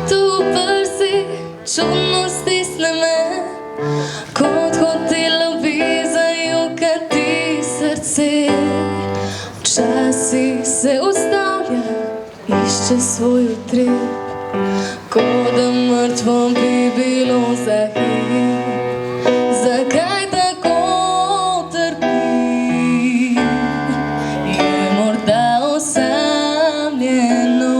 tu v prsi čudno stisne me, kot hotela bi zajokati srce. Včasih se ustavlja, išče svoj utrip, kot da mrtvo bi bilo za hip. Zakaj tako trpi? Je morda osamljeno,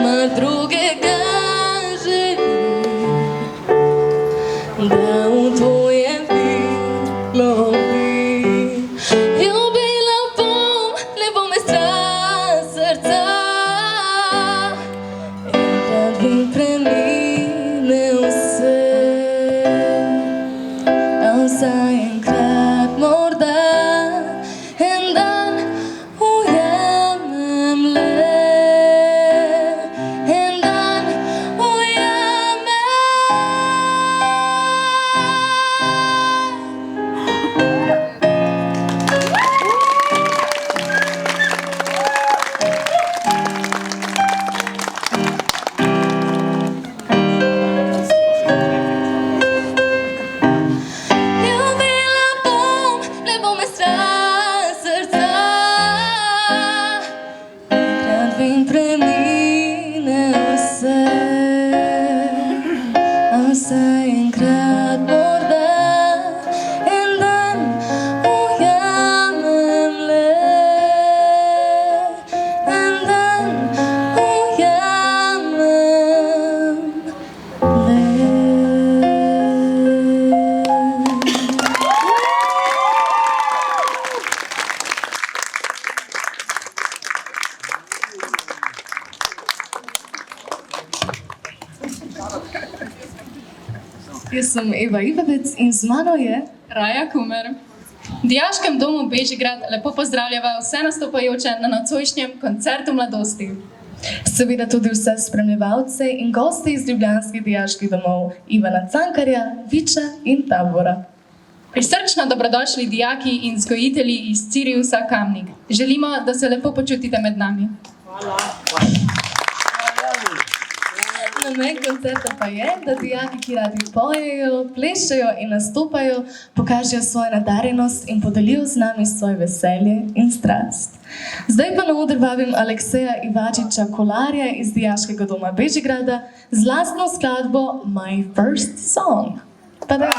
mar drugega želi, da v tvojem bilo bi. Ljubila bom, ne bo me strah srca, enkrat bi premine vse. Zaenkrat morda en dan ujamem le, en dan ujamem. Zaenkrat morda en dan ujamem le, en dan ujamem le. Jaz sem Eva Ivavec in z mano je Raja Kumer. V dijaškem domu Bežigrad lepo pozdravljava vse nastopajoče na nocojšnjem koncertu mladosti. seveda tudi vse spremljevalce in goste iz ljubljanskih dijaških domov Ivana Cankarja, Viča in Tabora. Prisrčno dobrodošli dijaki in vzgojitelji iz Ciriusa Kamnik. Želimo, da se lepo počutite med nami. Namen koncerta pa je, da dijaki, ki radi pojejo, plešejo in nastopajo, pokažejo svojo nadarjenost in podelijo z nami svoje veselje in strast. Zdaj pa na oder vabim Alekseja Ivačiča Kolarja iz dijaškega doma Bežigrada z lastno skladbo My First Song. Pa da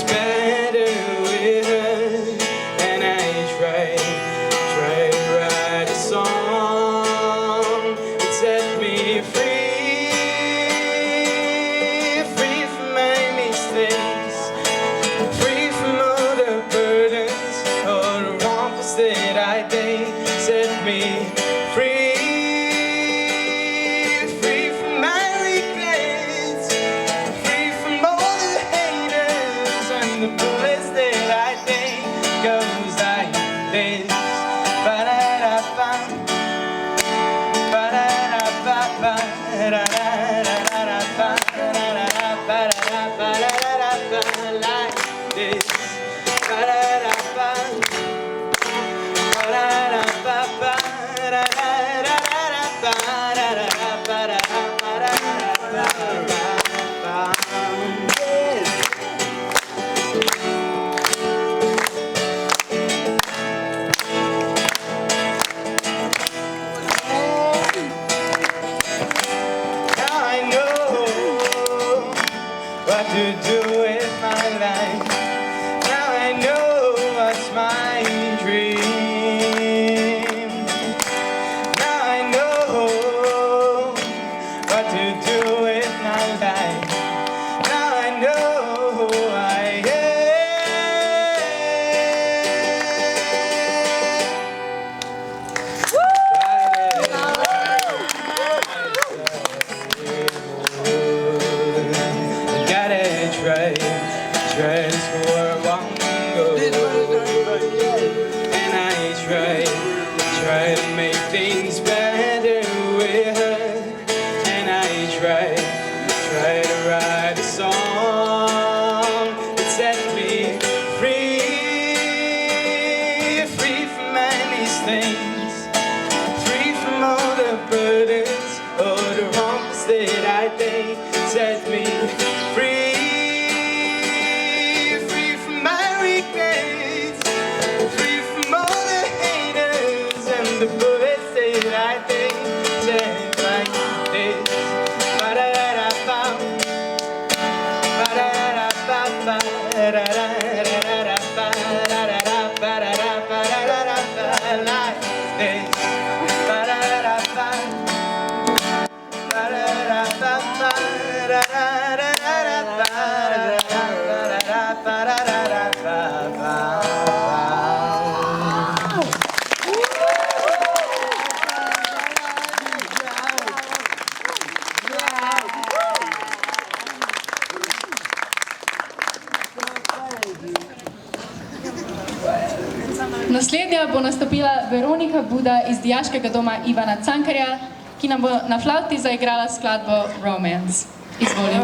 Better with her, and I try that day set me free. Free from my regrets, free from all the haters and the bullets that I think goes like this. Ba-da-da-ba, ba-da-da-ba-ba, da-da-da-da-da-ba, da-da-da-ba-da-da-ba-da-da-ba, like this. Ba-da-da-ba, ba-da-da-ba-ba, da-da-da-da-da-ba, da-da-da-ba-da-da-ba-da-da-ba-ba. Now I know what to do with my life. Now I know what's my dream. Now I know what to do with my life. Now I know who I Gotta try this for a while go. And I try to make things better with her. And I try to write a song that set me free. Free from any things, free from all the burdens, all the wrongs that I think set me free. Free from my regrets, free from all the haters and the bullets that I think set like this. Ba-da-da-da-ba, ba-da-da-da-ba-ba, da-da-da-da-da-ba, da-da-da-ba-da-da-ba-da-da-ba, like this. Ba-da-da-da-ba, ba-da-da-da-ba-ba, da-da-da-da-da-ba, da-da-da-ba-da-da-ba-ba. Naslednja bo nastopila Veronika Buda iz dijaškega doma Ivana Cankarja, ki nam bo na flavti zaigrala skladbo Romance. Izvolim.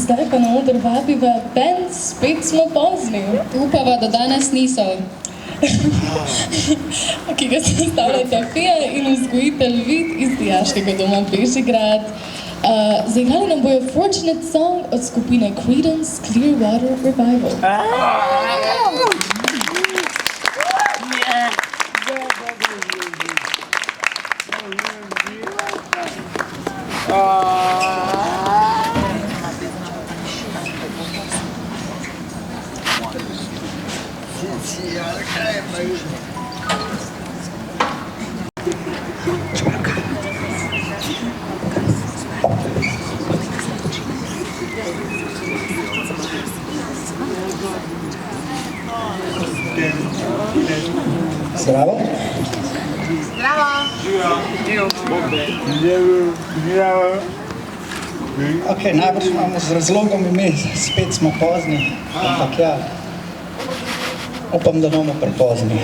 Zdaj pa na oder vabiva band Spet smo pozni. Upava, da danes niso. Ki ga sestavljata Fija in vzgojitelj Vid iz dijaškega doma Bežigrad. Zaigrali nam bojo Fortunate Song od skupine Creedence Clearwater Revival. Zdravo. Ok, najbrž imamo z razlogom ime, spet smo pozni, ampak ja, upam, da bomo prepozni.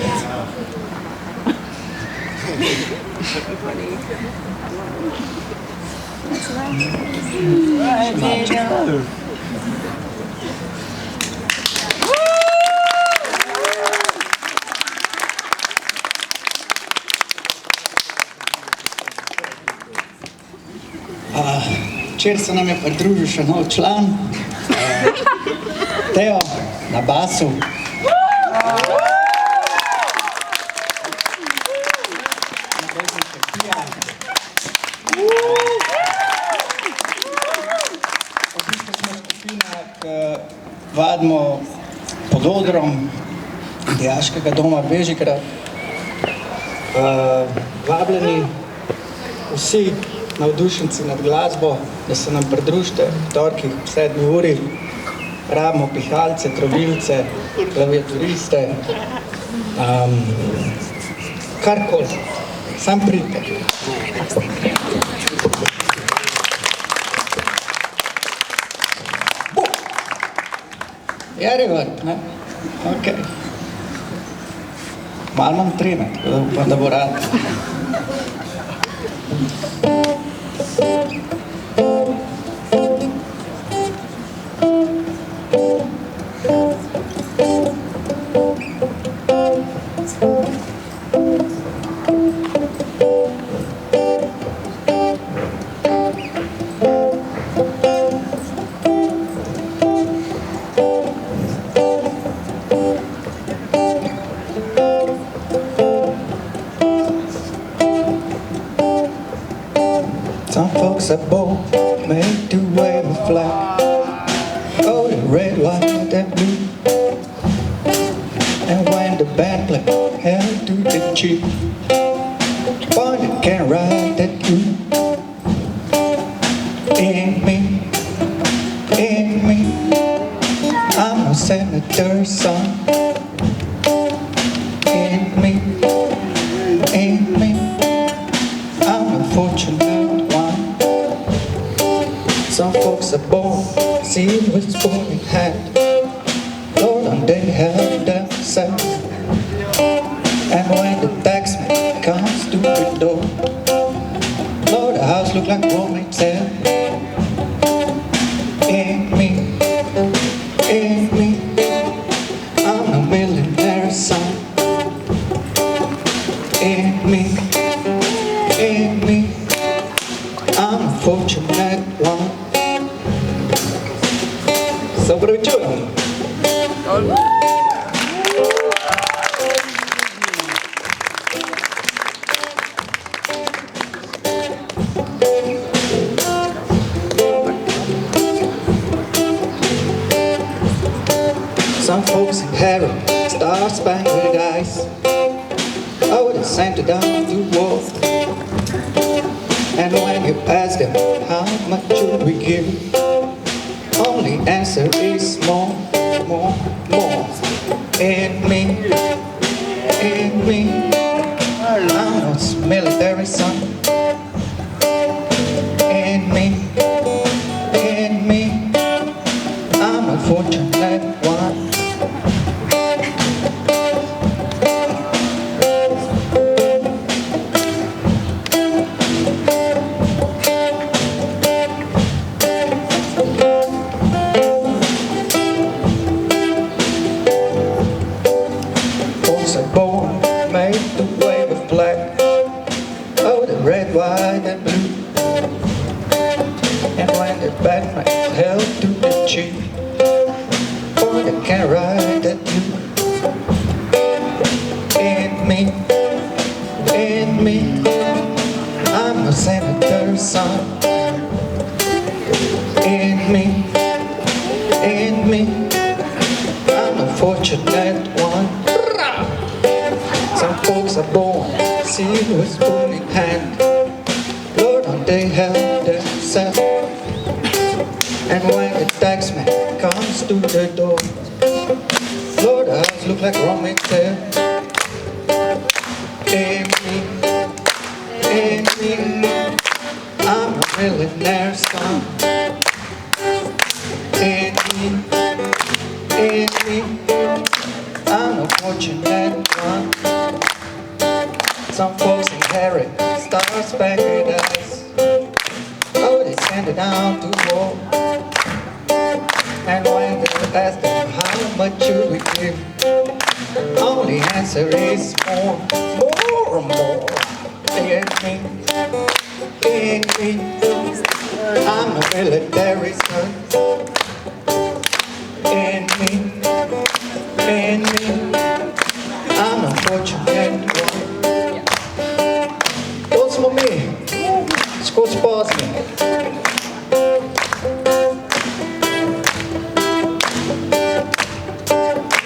Včeraj se nam je pridružil še nov član, Teo na basu. V bistvu smo skupina, ki vadimo pod odrom dijaškega doma Bežigrad. Vabljeni vsi navdušenci nad glasbo, da se nam pridružite v torkih ob 7. uri. Rabimo pihalce, trobilce, klaviaturiste, karkoli. Sam pridite. Jerevar, ne? Ok. Malo imam treme, tako da upam, da bo rad. Some folks are bold, made to wave a flag. Oh, the red, white, and blue. And when the band play, held to the cheek. Boy, they can't ride that you. In me, I'm a senator's son. In me, I'm a fortunate one. Some folks are born, seen with spoiling hand. Lord, and they have themselves. And when the taxman comes to the door, Lord, the house look like romance hell. In me, I'm a millionaire son. In me, I'm a fortunate one. So what are we doing? Some folks in heaven, star-spangled eyes. Oh, they sent it down the wall. And when you ask them, how much should we give? Only answer is more. In me, I'm a military son. In me, I'm a fortunate one. in me, I'm a senator's son. In me, I'm a fortunate one. Some folks are born, see with spoon in hand. Lord, don't they help themselves? And when the taxman comes to the door, Lord, the house look like Roman tail. In me, I'm a millionaire's son. In me, I'm a fortunate one. Some folks inherit star-spangled eyes. Oh, they send it down to war. And when they ask them how much should we give, only answer is more and more. In me, I'm a military son. In me, I'm a fortunate one. To smo mi, skozi pozni.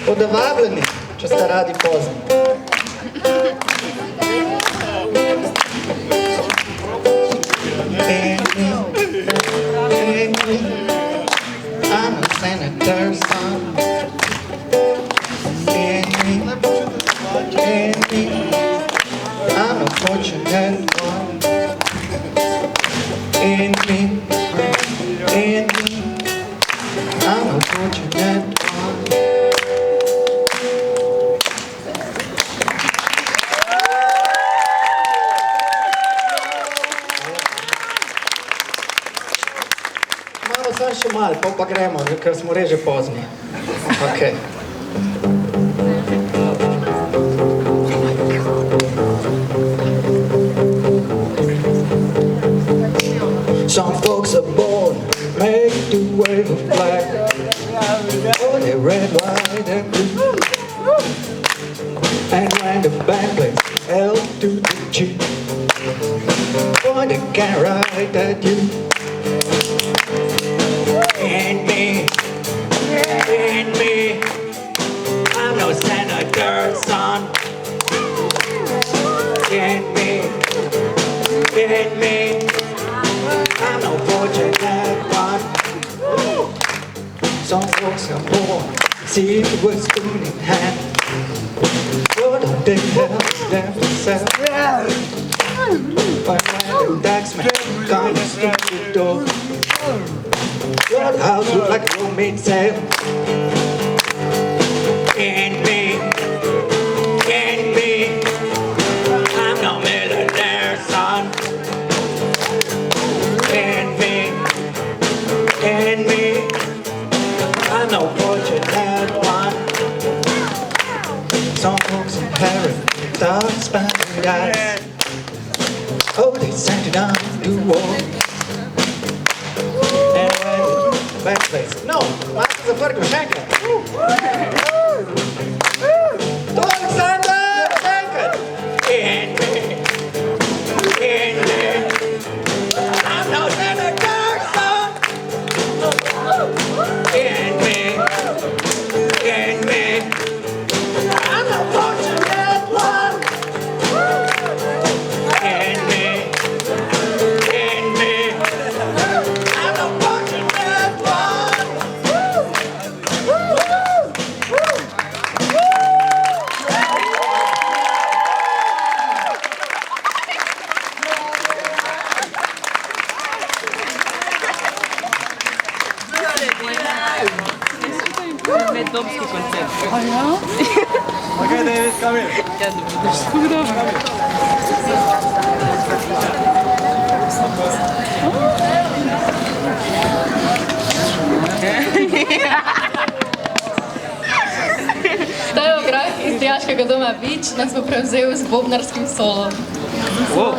Bodo vabljeni, če ste radi pozni. In me, I'm a senator's son. In me, I'm a fortunate one. In me, I'm a fortunate one. Malo sam še malo, pa gremo, ker smo reže pozni. Okay. Some folks are born made to wave a flag. Oh, they're red, white, and blue. And when the band plays L to the G, boy, they can't ride at you. In me, I'm no senator's son. In me, I'm no fortunate one. Some folks are born, see with spoon in hand. But don't they help themselves? But when the taxman comes to the door, your house look like a rooming sale. In me, I'm no millionaire's son. In me, I'm no fortunate one. Some folks inherit star-spangled eyes. Oh, they sent it down to war. And when the band plays, no, Manca za prgo, še enkrat. To Aleksandar, še enkrat. In me, I'm no senator's son. In me, I'm no fortunate one. In me, I'm no fortunate one. Domski koncert. A ja? Okay, David, come here. Ja, dobrodošli. Zdaj v grah iz dijaškega doma Vič nas bo prevzel z bobnarskim solom. Wow.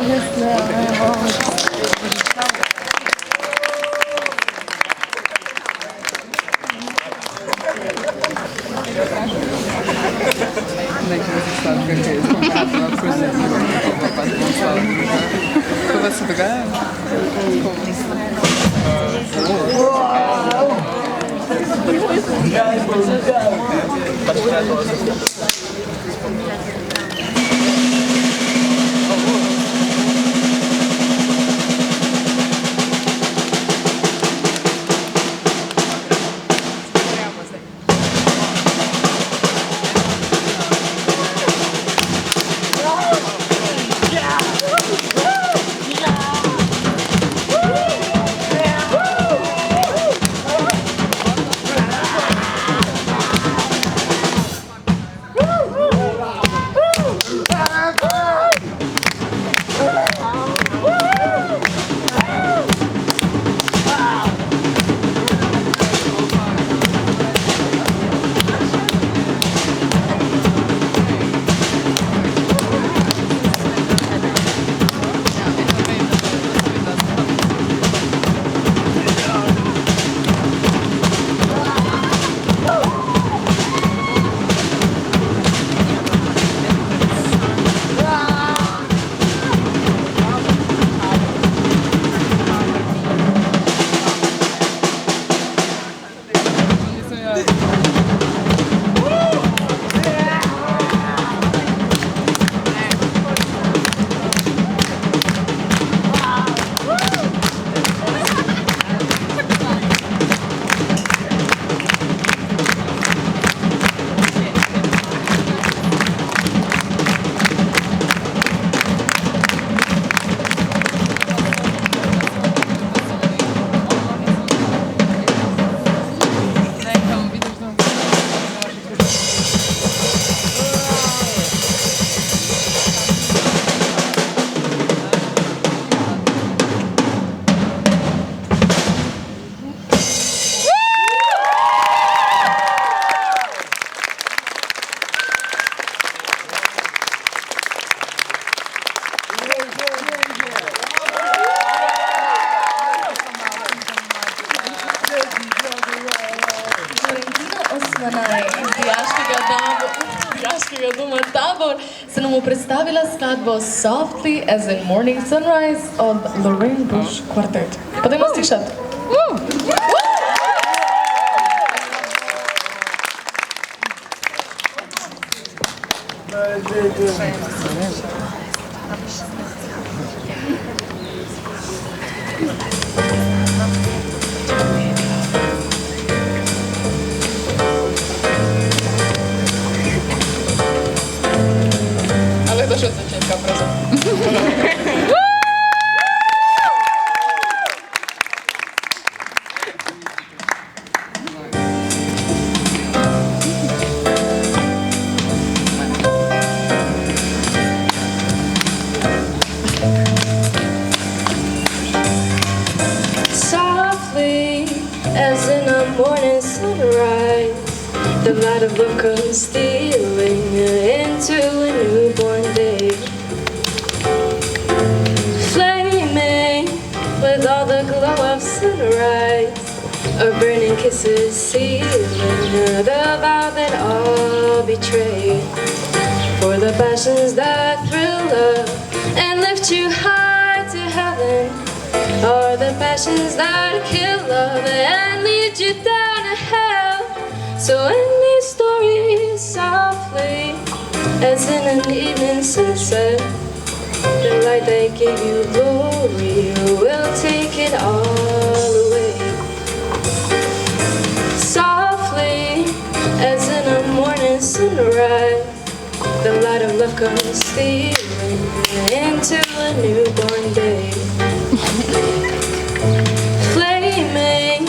nekaj sladkega, ki je zelo Kako se dogaja? dijaškega doma Tabor se nam bo predstavila skladbo Softly as in Morning Sunrise od Lorraine Bush Quartet. Potem slišati. Ale došlo od začetka, prosím. As in a morning sunrise, the light of love comes stealing into a newborn day. Flaming with all the glow of sunrise, a burning kisses sealing the vow that all betray. For the passions that thrill love and lift you high to heaven are the passions that kill love and lead you down to hell. So end these stories softly, as in an evening sunset. The light that gave you glory will take it all away. Softly, as in a morning sunrise, the light of love comes stealing into a newborn day. Flaming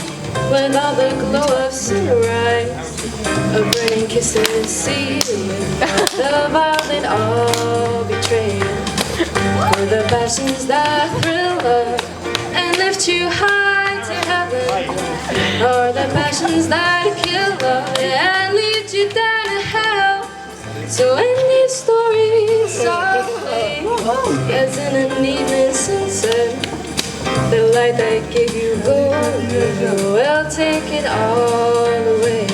with all the glow of sunrise, a burning kiss is sealing the vow that all betray. For the passions that thrill love and lift you high to heaven are the passions that kill love and lead you down to hell. So end these stories softly, as in an evening sunset. The light that gave you glory will take it all away.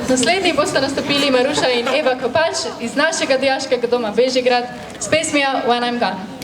Naslednji bosta nastopili Maruša in Eva Kopač iz našega dijaškega doma Bežigrad s pesmijo When I'm Gone.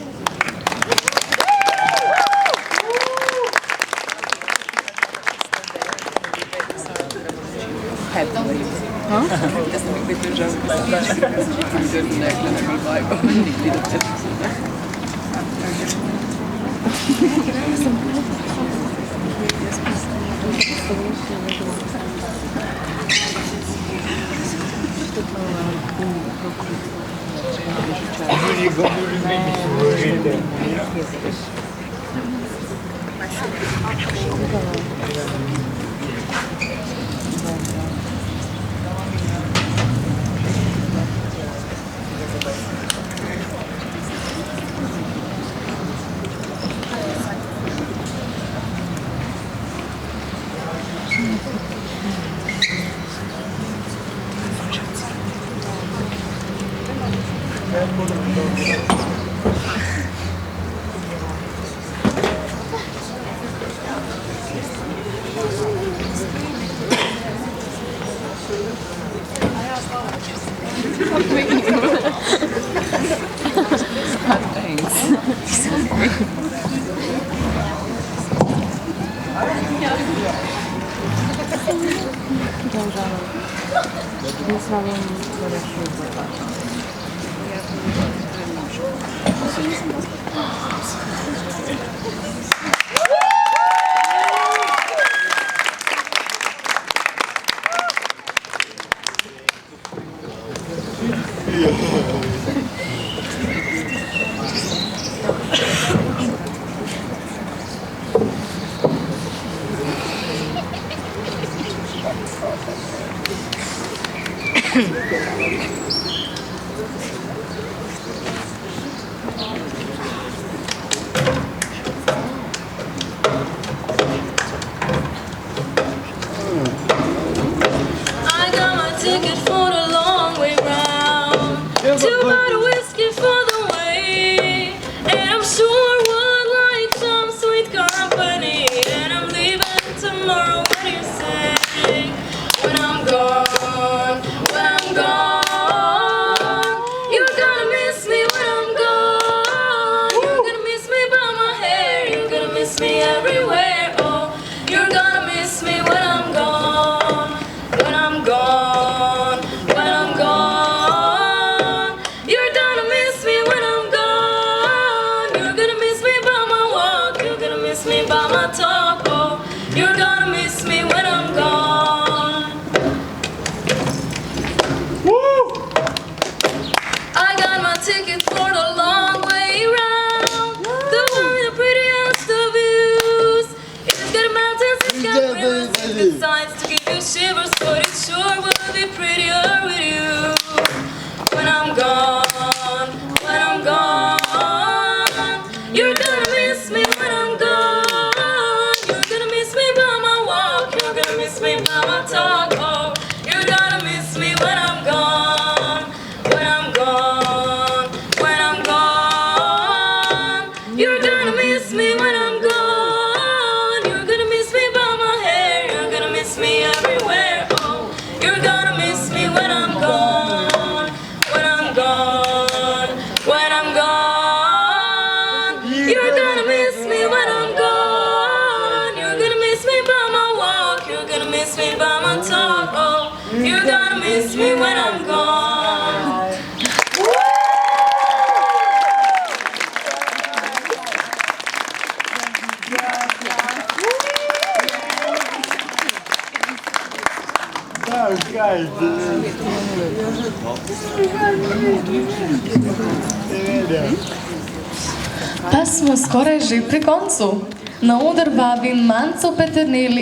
Pa smo skoraj že pri koncu. Na oder vabim Manco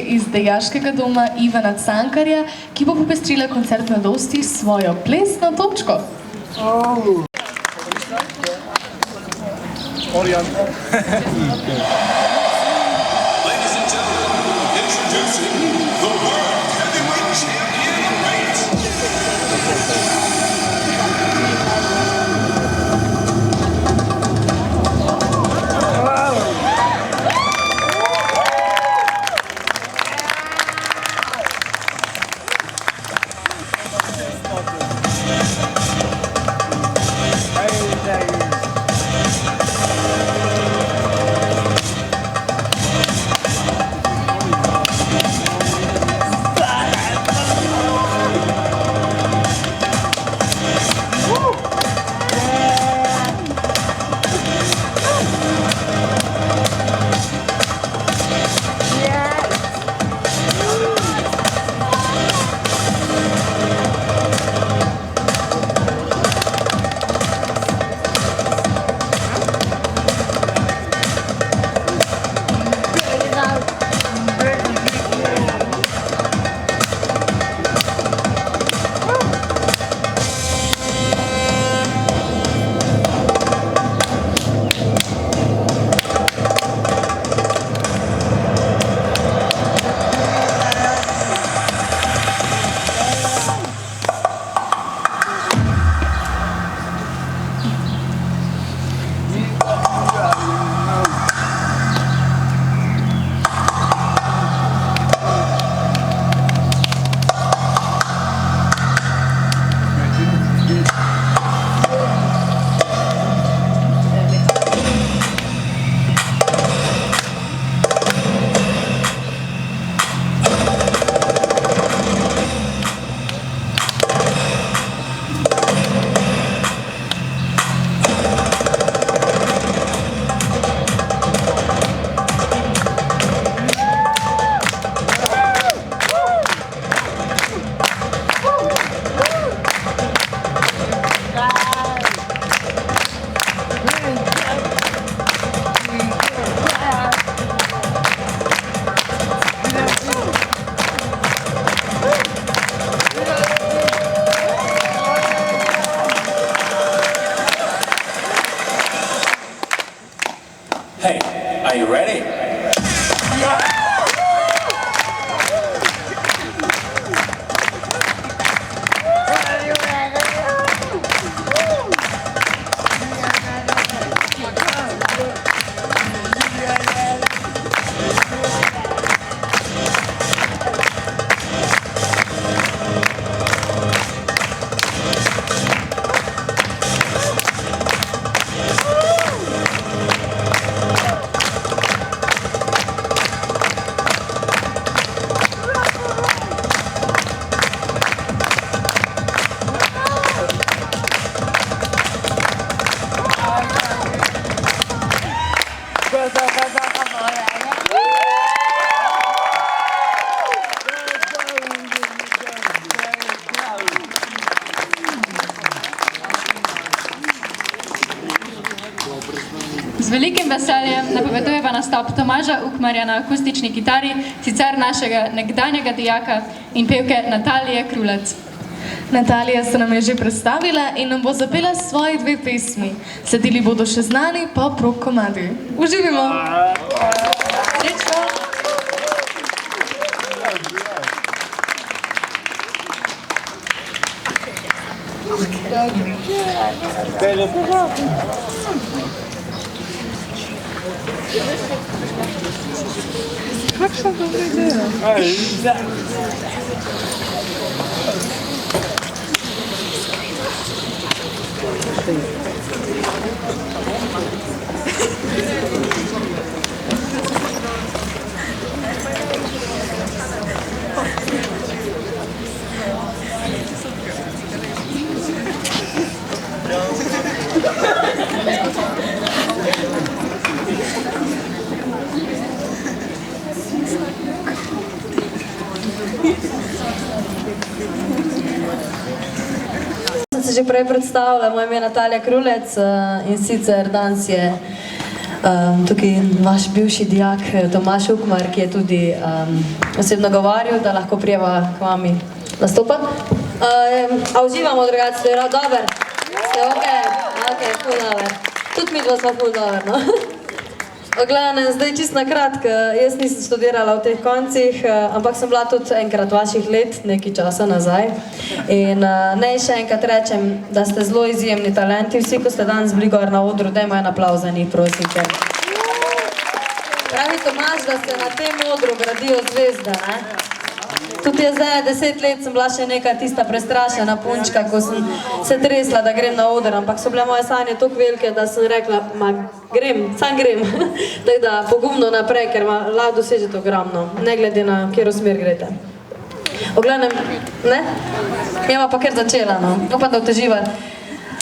iz dijaškega doma Ivana Cankarja, ki bo popestrila koncert Mladosti s svojo Plesno točko. Hey, are you ready? Z velikim veseljem napovedujeva nastop Tomaža Ukmarja na akustični kitari, sicer našega nekdanjega dijaka in pevke Natalije Krulec. Natalija se nam je že predstavila in nam bo zapela svoji 2 pesmi. Sledili bodo še znani pop-rock komadi. Uživimo! Srečno! Kakšna dobra ideja? Sem se že prej predstavila, moje ime je Natalija Krulec in sicer danes je tukaj vaš bivši dijak Tomaž Ukmar, ki je tudi osebno govoril, da lahko prijeva k vami nastopati. A uživamo drugače, ste dober? Ste okej? Okej, ful dober. Tudi mi dva smo ful dober, no? V glavnem, zdaj čisto na kratko, jaz nisem študirala v teh koncih, ampak sem bila tudi enkrat vaših let, nekaj časa nazaj. In naj še enkrat rečem, da ste zelo izjemni talenti, vsi, ko ste danes bili gor na odru, dajmo en aplavz za njih, prosim. Pravi Tomaž, da ste na tem odru gradijo zvezde, ne? Tudi jaz zdaj 10 let sem bila še neka tista prestrašena punčka, ko sem se tresla, da grem na oder, ampak so bile moje sanje toliko velike, da sem rekla, ma grem, sam grem. Tako da pogumno naprej, ker lahko dosežete ogromno, ne glede na kjer smer greste. V glavnem, ne? Jeva pa kar začela, no. Upam, da boste živeli.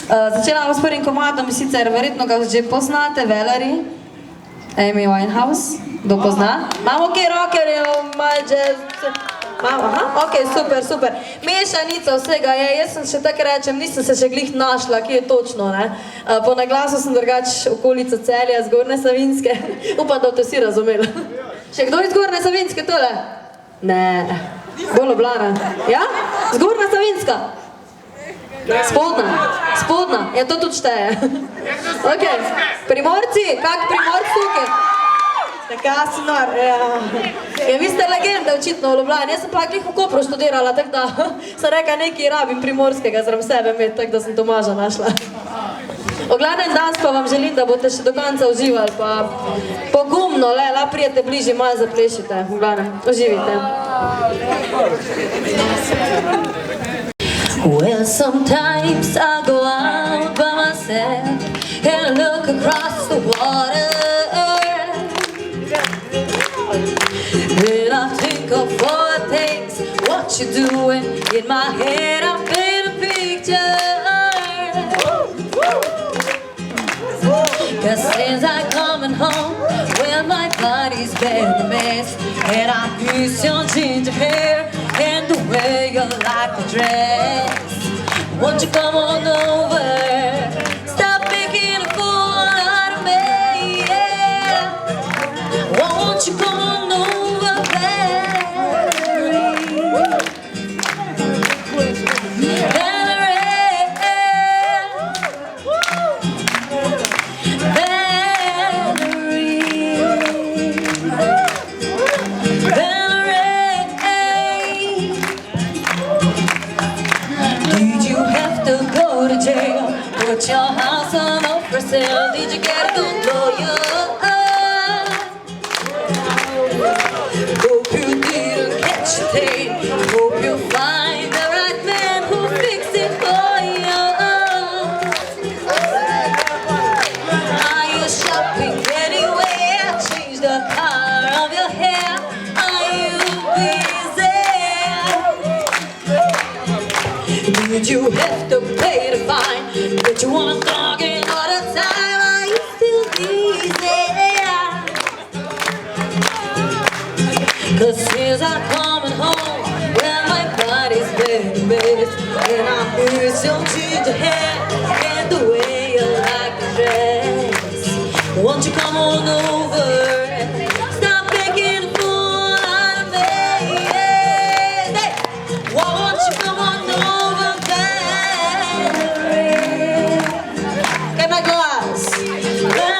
Začela bom s prvim komadom, sicer verjetno ga že poznate, Velari, Amy Winehouse, kdo pozna? Imamo kaj rockerjev, malo jazz, aha, ok, super, super. Mešanica vsega je, jaz sem še tako rečem, nisem se še glih našla, kje je točno, ne. Po naglasu sem drugač okolica Celja, Zgornje Savinjske. Upam, da boste vsi razumeli. Še kdo iz Zgornje Savinjske tole? Ne, bolj Ljubljana. Ja? Zgornja Savinjska? Spodna, spodna, ja to tudi šteje. Ok, Primorci, kak Primorci tukaj? Taka si nor, ja. Ja, vi ste legende očitno v Ljubljani, jaz sem pa glih v Kopru študirala, tako da sem rekla nekaj rabim primorskega zraven sebe imeti, tako da sem Tomaža našla. V glavnem danes pa vam želim, da boste še do konca uživali, pa pogumno, la prijete bližje, malo zaplešite, v glavnem, uživite. Well, sometimes I go out by myself and look across the water. Then I think of all the things, what you're doing. In my head I paint a picture. Cause since I coming home, well my body's been a mess. And I miss your ginger hair and the way you like the dress. Won't you come on over? Stop making a fool out of me, yeah. Won't you come on over, Valerie? Valerie. your house on up for sale. Did you get it? Don't blow your hope you didn't catch a tape. Hope you find the right man who fix it for you. Are you shopping anywhere? Change the color of your hair. Are you busy? Did you have to pay the fine? Did you want to talk in all the time? Are you still busy? Cause since I'm coming home, well my body's very messed, and I miss your ginger hair and the way you like to dress. Won't you come on over? Stop making a fool out of me. Hey, why won't you come on over, Valerie? Get my glass, Valerie.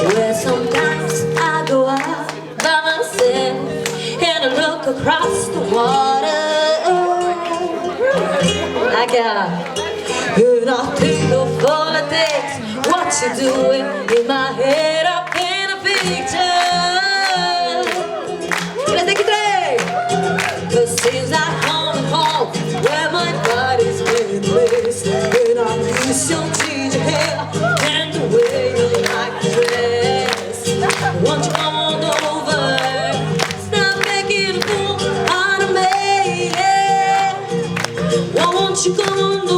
Well, sometimes I go out by myself and I look across the water. I got and I think of all the things what you're doing in my head. I paint a picture. Let's take it there. Cause since I'm coming home, where my body's been placed, and I miss your ginger hair and the way you like to dress. Won't you come on over? Stop making a fool out of me. Yeah. Why won't you come on over?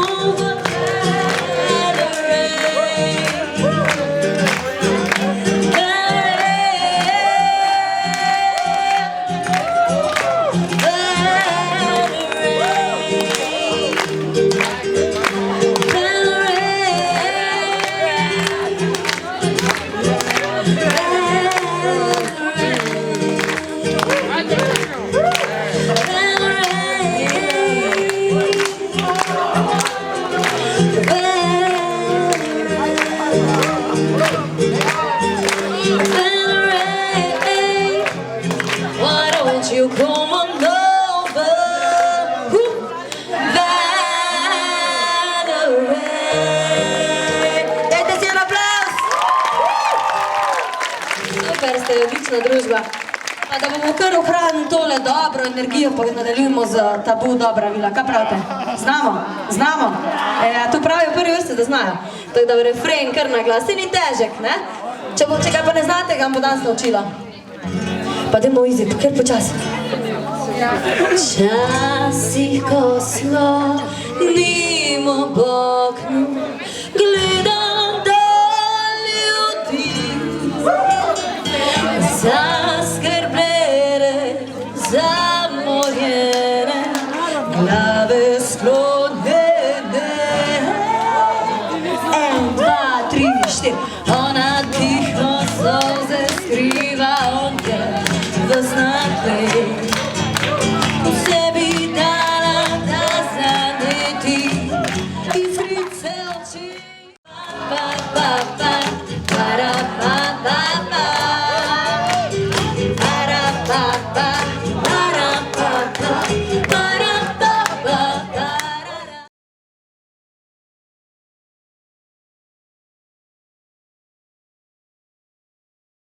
Družba. A da bomo kar ohranili tole dobro energijo, pa nadaljujemo z tabu dobra vila. Kaj pravite? Znamo? Znamo? To pravijo prvi vrste, da znajo. Tako da v refren kar na glas, ni težek, ne? Če ga pa ne znate, ga bo danes naučila. Pa dajmo izid, kjer počasi. Včasih, ko slonim ob oknu, gledam dol ljudi. Zaskrbljene, zamorjene, glave sklonjene. 1, 2, 3, 4. Ona tiho solze skriva, on je v znak.